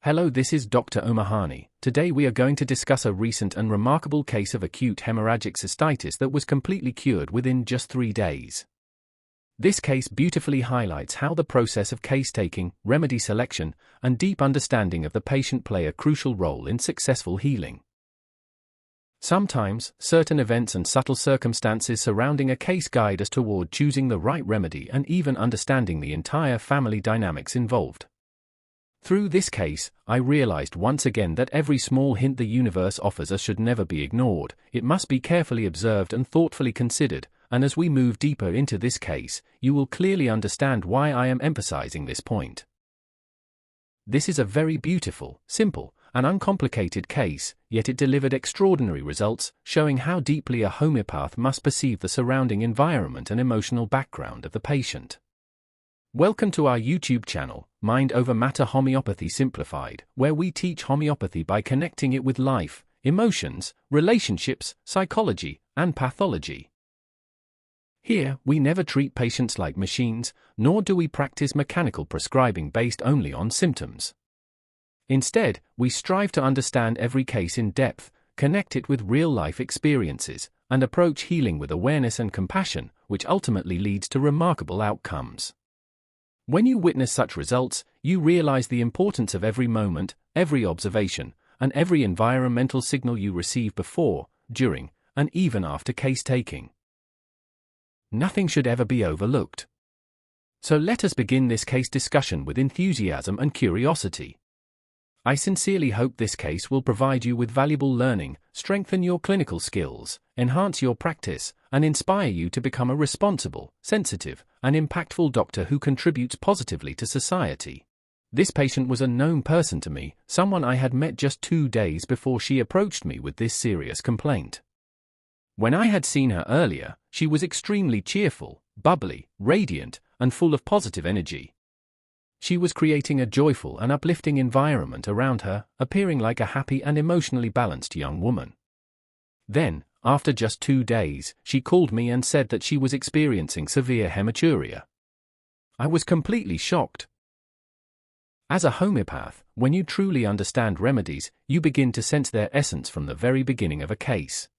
Hello, this is Dr. Ummehani. Today we are going to discuss a recent and remarkable case of acute hemorrhagic cystitis that was completely cured within just 3 days. This case beautifully highlights how the process of case-taking, remedy selection, and deep understanding of the patient play a crucial role in successful healing. Sometimes, certain events and subtle circumstances surrounding a case guide us toward choosing the right remedy and even understanding the entire family dynamics involved. Through this case, I realized once again that every small hint the universe offers us should never be ignored. It must be carefully observed and thoughtfully considered, and as we move deeper into this case, you will clearly understand why I am emphasizing this point. This is a very beautiful, simple, and uncomplicated case, yet it delivered extraordinary results, showing how deeply a homeopath must perceive the surrounding environment and emotional background of the patient. Welcome to our YouTube channel, Mind Over Matter Homeopathy Simplified, where we teach homeopathy by connecting it with life, emotions, relationships, psychology, and pathology. Here, we never treat patients like machines, nor do we practice mechanical prescribing based only on symptoms. Instead, we strive to understand every case in depth, connect it with real-life experiences, and approach healing with awareness and compassion, which ultimately leads to remarkable outcomes. When you witness such results, you realize the importance of every moment, every observation, and every environmental signal you receive before, during, and even after case taking. Nothing should ever be overlooked. So let us begin this case discussion with enthusiasm and curiosity. I sincerely hope this case will provide you with valuable learning, strengthen your clinical skills, enhance your practice, and inspire you to become a responsible, sensitive, and impactful doctor who contributes positively to society. This patient was a known person to me, someone I had met just 2 days before she approached me with this serious complaint. When I had seen her earlier, she was extremely cheerful, bubbly, radiant, and full of positive energy. She was creating a joyful and uplifting environment around her, appearing like a happy and emotionally balanced young woman. Then, after just 2 days, she called me and said that she was experiencing severe hematuria. I was completely shocked. As a homeopath, when you truly understand remedies, you begin to sense their essence from the very beginning of a case.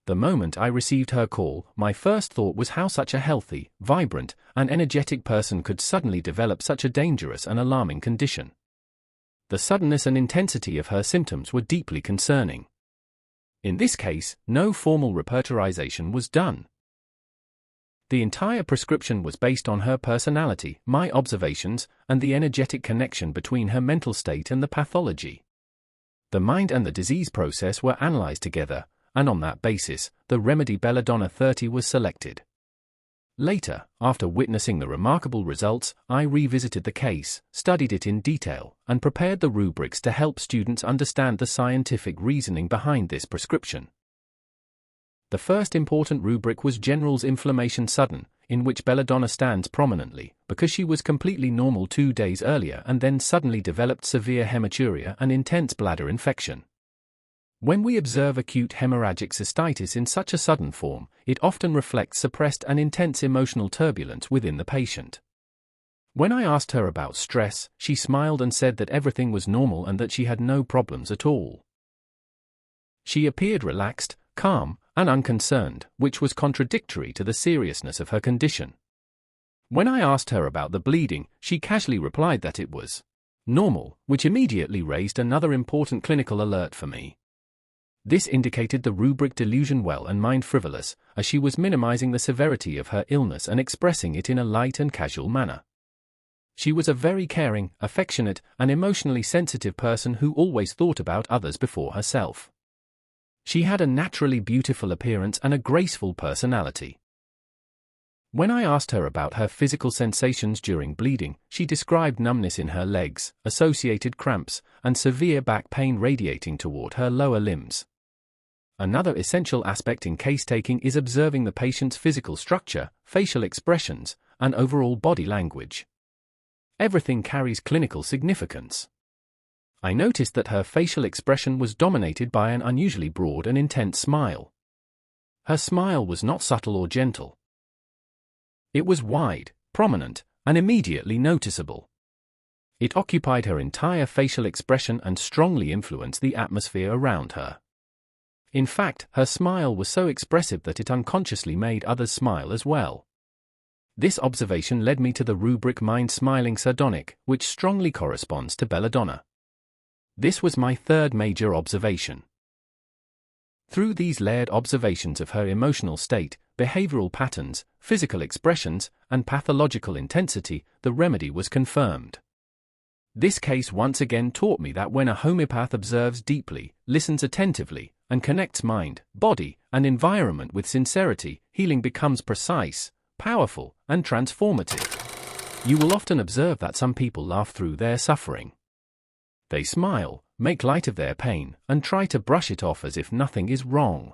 The moment I received her call, my first thought was how such a healthy, vibrant, and energetic person could suddenly develop such a dangerous and alarming condition. The suddenness and intensity of her symptoms were deeply concerning. In this case, no formal repertorization was done. The entire prescription was based on her personality, my observations, and the energetic connection between her mental state and the pathology. The mind and the disease process were analyzed together, and on that basis, the remedy Belladonna 30 was selected. Later, after witnessing the remarkable results, I revisited the case, studied it in detail, and prepared the rubrics to help students understand the scientific reasoning behind this prescription. The first important rubric was General's inflammation sudden, in which Belladonna stands prominently, because she was completely normal 2 days earlier and then suddenly developed severe hematuria and intense bladder infection. When we observe acute hemorrhagic cystitis in such a sudden form, it often reflects suppressed and intense emotional turbulence within the patient. When I asked her about stress, she smiled and said that everything was normal and that she had no problems at all. She appeared relaxed, calm, and unconcerned, which was contradictory to the seriousness of her condition. When I asked her about the bleeding, she casually replied that it was normal, which immediately raised another important clinical alert for me. This indicated the rubric delusion well and mind frivolous, as she was minimizing the severity of her illness and expressing it in a light and casual manner. She was a very caring, affectionate, and emotionally sensitive person who always thought about others before herself. She had a naturally beautiful appearance and a graceful personality. When I asked her about her physical sensations during bleeding, she described numbness in her legs, associated cramps, and severe back pain radiating toward her lower limbs. Another essential aspect in case-taking is observing the patient's physical structure, facial expressions, and overall body language. Everything carries clinical significance. I noticed that her facial expression was dominated by an unusually broad and intense smile. Her smile was not subtle or gentle. It was wide, prominent, and immediately noticeable. It occupied her entire facial expression and strongly influenced the atmosphere around her. In fact, her smile was so expressive that it unconsciously made others smile as well. This observation led me to the rubric mind smiling sardonic, which strongly corresponds to Belladonna. This was my third major observation. Through these layered observations of her emotional state, behavioral patterns, physical expressions, and pathological intensity, the remedy was confirmed. This case once again taught me that when a homeopath observes deeply, listens attentively, and connects mind, body, and environment with sincerity, healing becomes precise, powerful, and transformative. You will often observe that some people laugh through their suffering. They smile, make light of their pain, and try to brush it off as if nothing is wrong.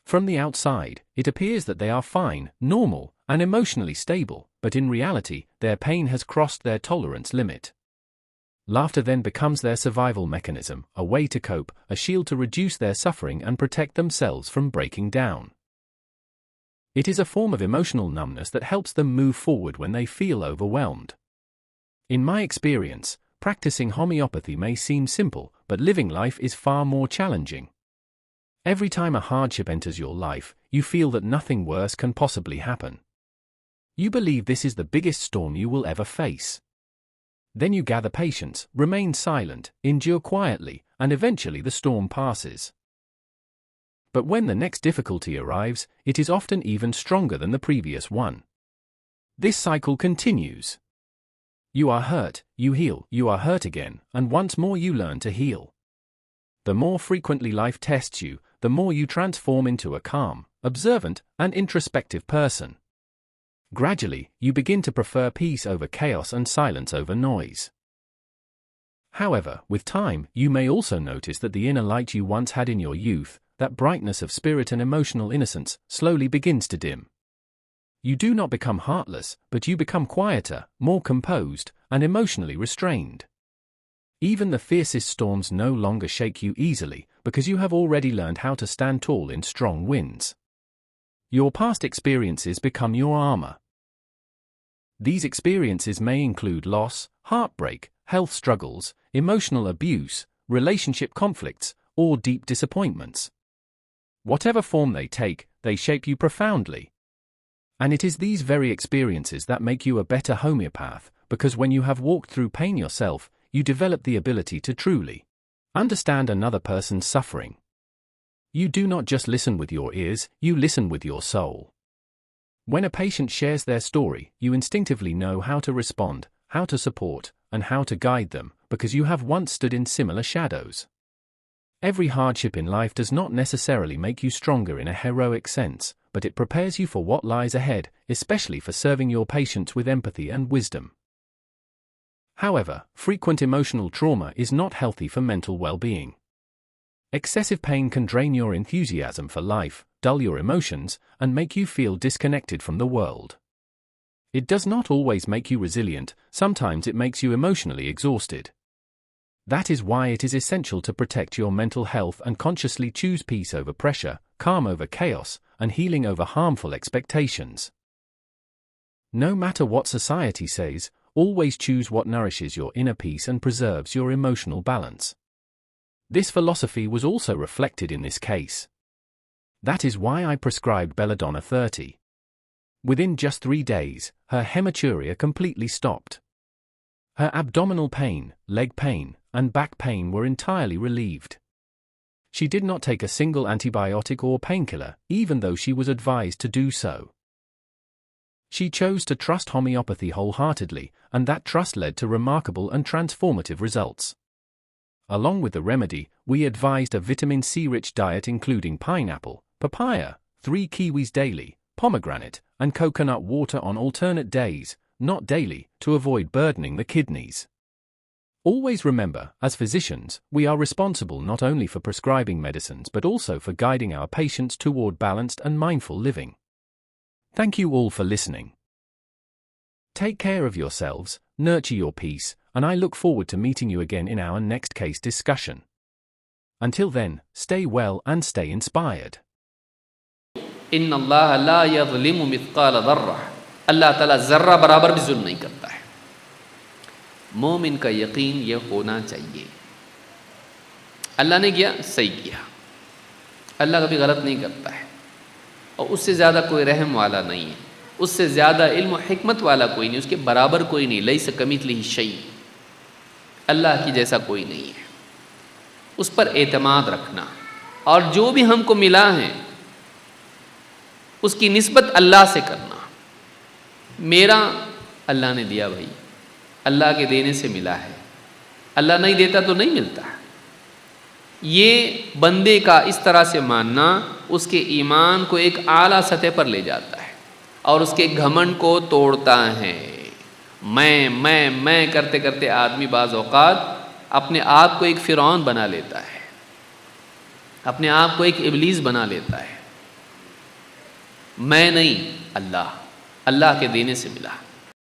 From the outside, it appears that they are fine, normal, and emotionally stable, but in reality, their pain has crossed their tolerance limit. Laughter then becomes their survival mechanism, a way to cope, a shield to reduce their suffering and protect themselves from breaking down. It is a form of emotional numbness that helps them move forward when they feel overwhelmed. In my experience, practicing homeopathy may seem simple, but living life is far more challenging. Every time a hardship enters your life, you feel that nothing worse can possibly happen. You believe this is the biggest storm you will ever face. Then you gather patience, remain silent, endure quietly, and eventually the storm passes. But when the next difficulty arrives, it is often even stronger than the previous one. This cycle continues. You are hurt, you heal, you are hurt again, and once more you learn to heal. The more frequently life tests you, the more you transform into a calm, observant, and introspective person. Gradually, you begin to prefer peace over chaos and silence over noise. However, with time, you may also notice that the inner light you once had in your youth, that brightness of spirit and emotional innocence, slowly begins to dim. You do not become heartless, but you become quieter, more composed, and emotionally restrained. Even the fiercest storms no longer shake you easily, because you have already learned how to stand tall in strong winds. Your past experiences become your armor. These experiences may include loss, heartbreak, health struggles, emotional abuse, relationship conflicts, or deep disappointments. Whatever form they take, they shape you profoundly. And it is these very experiences that make you a better homeopath, because when you have walked through pain yourself, you develop the ability to truly understand another person's suffering. You do not just listen with your ears, you listen with your soul. When a patient shares their story, you instinctively know how to respond, how to support, and how to guide them, because you have once stood in similar shadows. Every hardship in life does not necessarily make you stronger in a heroic sense, but it prepares you for what lies ahead, especially for serving your patients with empathy and wisdom. However, frequent emotional trauma is not healthy for mental well-being. Excessive pain can drain your enthusiasm for life, dull your emotions, and make you feel disconnected from the world. It does not always make you resilient, sometimes it makes you emotionally exhausted. That is why it is essential to protect your mental health and consciously choose peace over pressure, calm over chaos, and healing over harmful expectations. No matter what society says, always choose what nourishes your inner peace and preserves your emotional balance. This philosophy was also reflected in this case. That is why I prescribed Belladonna 30. Within just 3 days, her hematuria completely stopped. Her abdominal pain, leg pain, and back pain were entirely relieved. She did not take a single antibiotic or painkiller, even though she was advised to do so. She chose to trust homeopathy wholeheartedly, and that trust led to remarkable and transformative results. Along with the remedy, we advised a vitamin C-rich diet including pineapple, papaya, 3 kiwis daily, pomegranate, and coconut water on alternate days, not daily, to avoid burdening the kidneys. Always remember, as physicians, we are responsible not only for prescribing medicines but also for guiding our patients toward balanced and mindful living. Thank you all for listening. Take care of yourselves, nurture your peace, and I look forward to meeting you again in our next case discussion. Until then, stay well and stay inspired. إن الله لا يظلم مثقال ذرة. अल्लाह ताला ज़र्रा बराबर भी जुल्म नहीं करता है. मोमिन का यकीन ये होना चाहिए। अल्लाह ने किया, सही किया। अल्लाह कभी गलत नहीं करता है, और उससे ज़्यादा कोई रहम वाला नहीं है, उससे ज़्यादा इल्म और हिकमत वाला कोई नहीं, उसके बराबर कोई नहीं। लैस कमिथलिही शै, अल्लाह की जैसा कोई नहीं है। उस पर एतमाद रखना, और जो भी हमको मिला है उसकी निस्बत अल्लाह से करना। मेरा अल्लाह ने दिया भाई, अल्लाह के देने से मिला है, अल्लाह नहीं देता तो नहीं मिलता। ये बंदे का इस तरह से मानना उसके ईमान को एक आला सतह पर ले जाता है और उसके घमंड को तोड़ता है। मैं करते करते आदमी बाज़ औक़ात अपने आप को एक फ़िरौन बना लेता है, अपने आप को एक इब्लीस बना लेता है। मैं नहीं, अल्लाह, अल्लाह के देने से मिला।